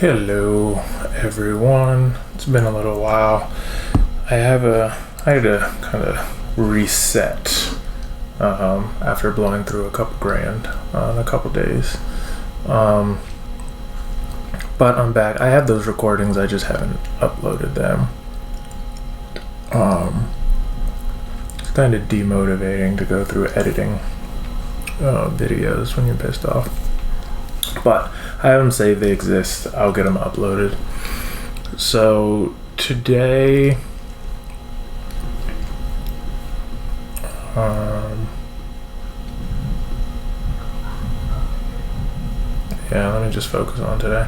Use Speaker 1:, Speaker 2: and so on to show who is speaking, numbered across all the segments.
Speaker 1: Hello everyone. It's been a little while. I had to kind of reset after blowing through a couple grand in a couple days. But I'm back. I have those recordings, I just haven't uploaded them. It's kind of demotivating to go through editing videos when you're pissed off. But I have them saved, they exist. I'll get them uploaded. So today, let me just focus on today.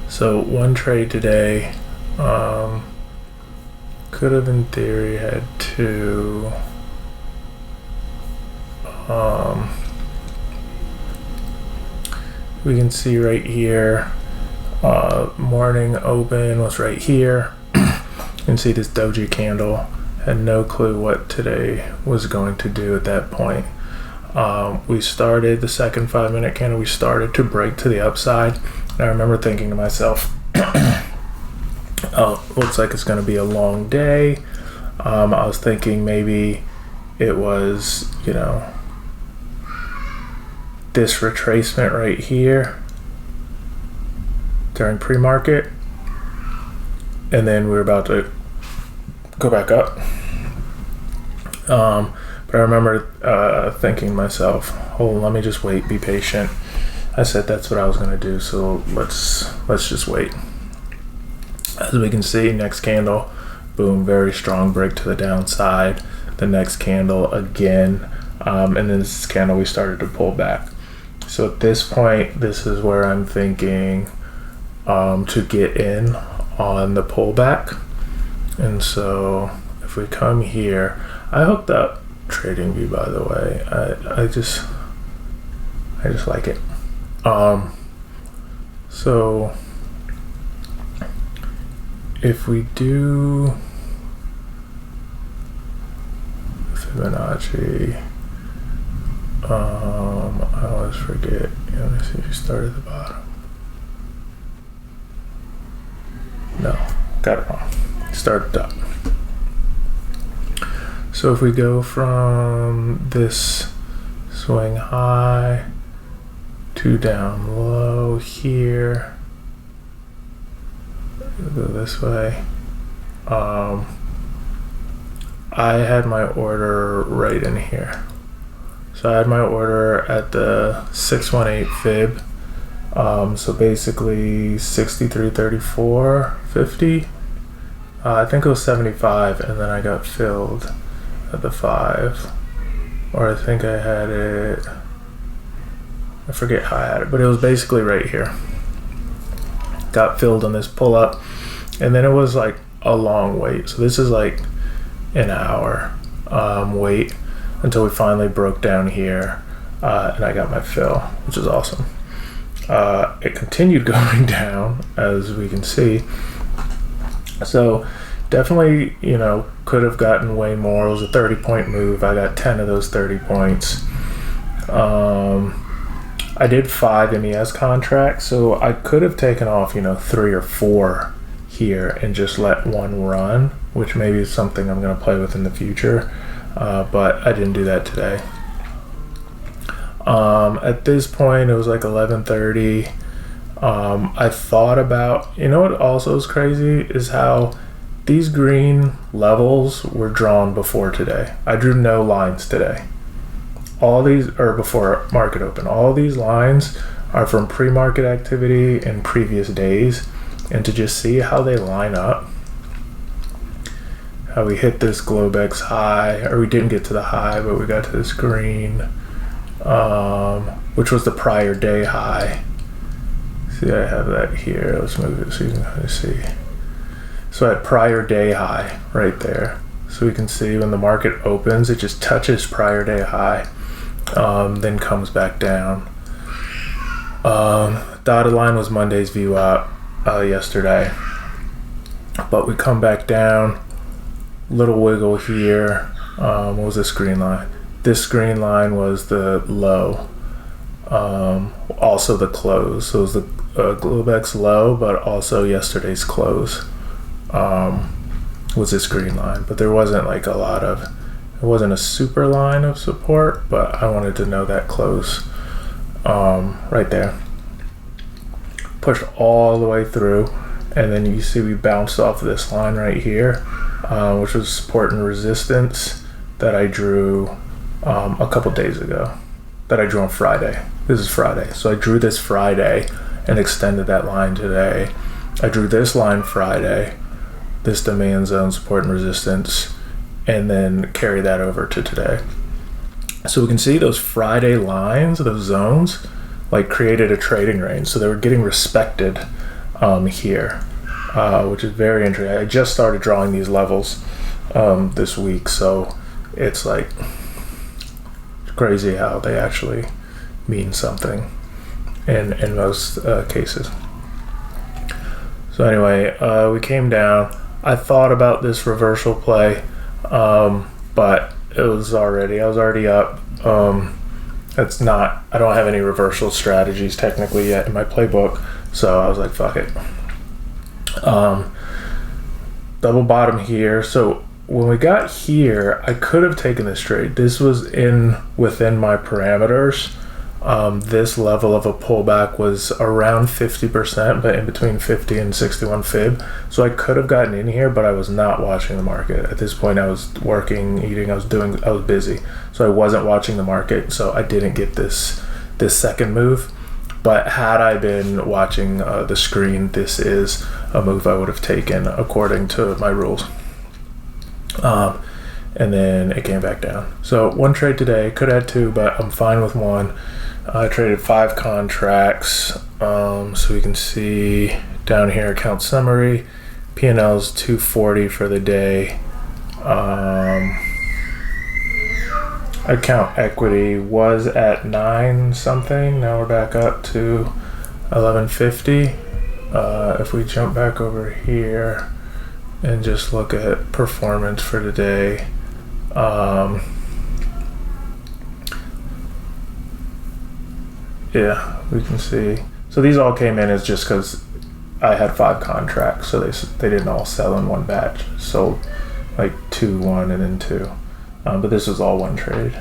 Speaker 1: So one trade today, could have in theory had two. We can see right here, morning open was right here. You can see this doji candle. Had no clue what today was going to do at that point. We started the second 5-minute candle, we started to break to the upside. And I remember thinking to myself, oh, looks like it's gonna be a long day. I was thinking maybe it was, this retracement right here during pre-market, and then we're about to go back up. But I remember thinking to myself, hold on, let me just wait, be patient. I said that's what I was gonna do, so let's just wait. As we can see, next candle, boom, very strong break to the downside. The next candle again, and then this candle we started to pull back. So at this point, this is where I'm thinking to get in on the pullback. And so if we come here, I hooked up TradingView, by the way. I just like it. So if we do Fibonacci, I always forget. Let me see if you start at the bottom. No, got it wrong. Start at the top. So if we go from this swing high to down low here, go this way. I had my order right in here. So I had my order at the 618 fib. So basically 63.34.50. I think it was 75, and then I got filled at the 5. Or I think I had it, I forget how I had it, but it was basically right here. Got filled on this pull up, and then it was like a long wait. So this is like an hour wait until we finally broke down here, and I got my fill, which is awesome. It continued going down, as we can see. So definitely, could have gotten way more. It was a 30-point move. I got 10 of those 30 points. I did 5 MES contracts, so I could have taken off, 3 or 4 here and just let one run, which maybe is something I'm going to play with in the future. But I didn't do that today. At this point, it was like 11:30. I thought about, what also is crazy is how these green levels were drawn before today. I drew no lines today. All these are before market open. All these lines are from pre-market activity in previous days. And to just see how they line up, how we hit this Globex high, or we didn't get to the high, but we got to this green, which was the prior day high. See, I have that here. Let's move it so you can kind of see. So I had prior day high right there. So we can see when the market opens, it just touches prior day high, then comes back down. Dotted line was Monday's VWAP yesterday, but we come back down. Little wiggle here. What was this green line? This green line was the low Also the close. So it was the Globex low, but also yesterday's close was this green line. But there wasn't like a lot of, it wasn't a super line of support, but I wanted to know that close right there. Pushed all the way through, and then you see we bounced off this line right here, which was support and resistance that I drew a couple days ago, that I drew on Friday. This is Friday. So I drew this Friday and extended that line today. I drew this line Friday, this demand zone, support and resistance, and then carry that over to today. So we can see those Friday lines, those zones, like created a trading range. So they were getting respected here, which is very interesting. I just started drawing these levels this week, so it's like crazy how they actually mean something in most cases. So anyway, we came down. I thought about this reversal play, but I was already up. It's not, I don't have any reversal strategies technically yet in my playbook, so I was like, fuck it. Double bottom here. So when we got here, I could have taken this trade. This was within my parameters. This level of a pullback was around 50%, but in between 50 and 61 fib. So I could have gotten in here, but I was not watching the market. At this point, I was working, eating, I was busy. So I wasn't watching the market, so I didn't get this second move. But had I been watching the screen, this is a move I would have taken according to my rules. And then it came back down. So one trade today, could have had two, but I'm fine with one. I traded 5 contracts, so we can see down here account summary. P&L's 240 for the day. Account equity was at 9 something. Now we're back up to 1150. If we jump back over here and just look at performance for today, yeah, we can see. So these all came in as just because I had 5 contracts, so they didn't all sell in one batch. Sold like 2, 1, and then 2. But this was all one trade.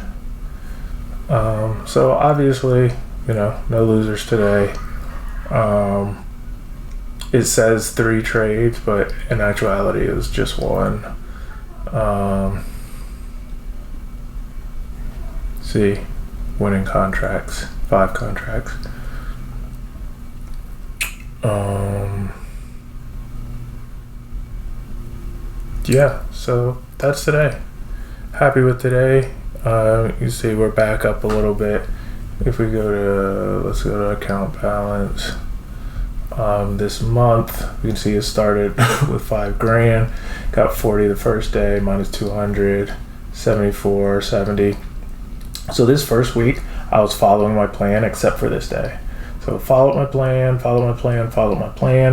Speaker 1: So obviously, no losers today. It says 3 trades, but in actuality, it was just 1. See, winning contracts, 5 contracts. Yeah, so that's today. Happy with today. You see we're back up a little bit. If we let's go to account balance. This month, we can see it started with $5,000, got 40 the first day, minus 200, 74, 70. So this first week, I was following my plan except for this day. So followed my plan,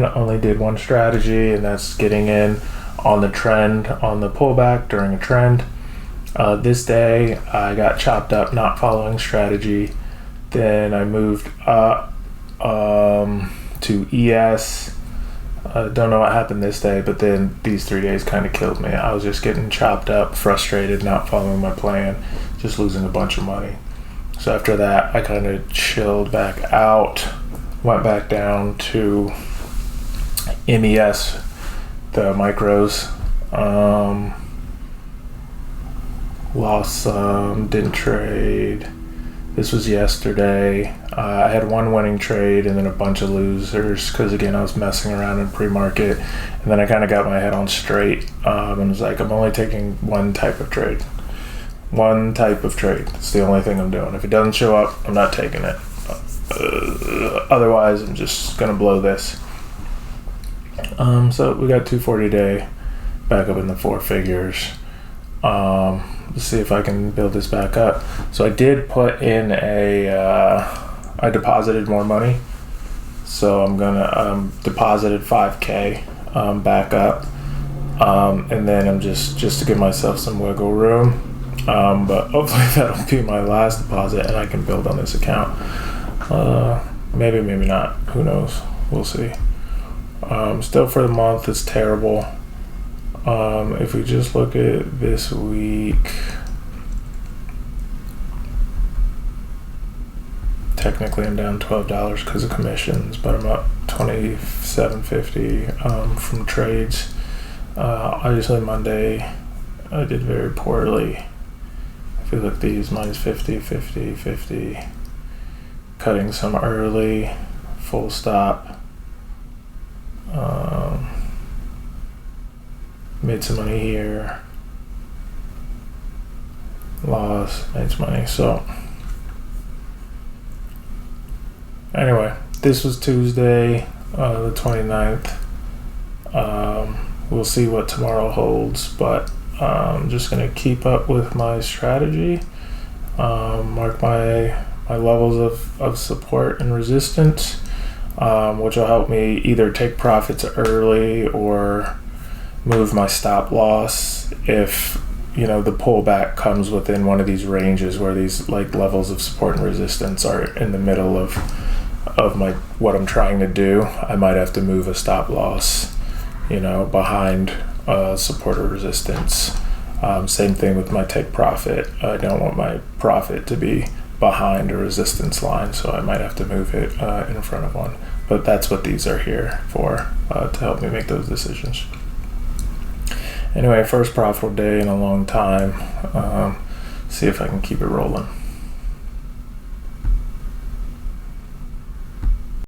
Speaker 1: only did one strategy, and that's getting in on the trend, on the pullback during a trend. This day, I got chopped up, not following strategy. Then I moved up to ES. Don't know what happened this day, but then these 3 days kind of killed me. I was just getting chopped up, frustrated, not following my plan, just losing a bunch of money. So after that, I kind of chilled back out, went back down to MES, the micros. Lost some, didn't trade. This was yesterday. I had one winning trade and then a bunch of losers because, again, I was messing around in pre-market. And then I kind of got my head on straight and was like, I'm only taking one type of trade. One type of trade. It's the only thing I'm doing. If it doesn't show up, I'm not taking it. Otherwise, I'm just going to blow this. So we got 240 a day, back up in the 4 figures. Let's see if I can build this back up. So I did put in I deposited more money. So I'm gonna deposited $5,000 back up, and then I'm just to give myself some wiggle room. But hopefully that'll be my last deposit, and I can build on this account. Maybe, maybe not. Who knows? We'll see. Still for the month, it's terrible. If we just look at this week, technically I'm down $12 because of commissions, but I'm up $27.50 from trades. Obviously Monday I did very poorly. If you look at these, minus 50, 50, 50, cutting some early, full stop. Made some money here, lost, made some money. So anyway, this was Tuesday, the 29th. We'll see what tomorrow holds, but I'm just going to keep up with my strategy, mark my levels of support and resistance, which will help me either take profits early or move my stop loss if the pullback comes within one of these ranges where these like levels of support and resistance are in the middle of my what I'm trying to do. I might have to move a stop loss behind support or resistance. Same thing with my take profit. I don't want my profit to be behind a resistance line, so I might have to move it in front of one. But that's what these are here for, to help me make those decisions. Anyway, first profitable day in a long time. See if I can keep it rolling.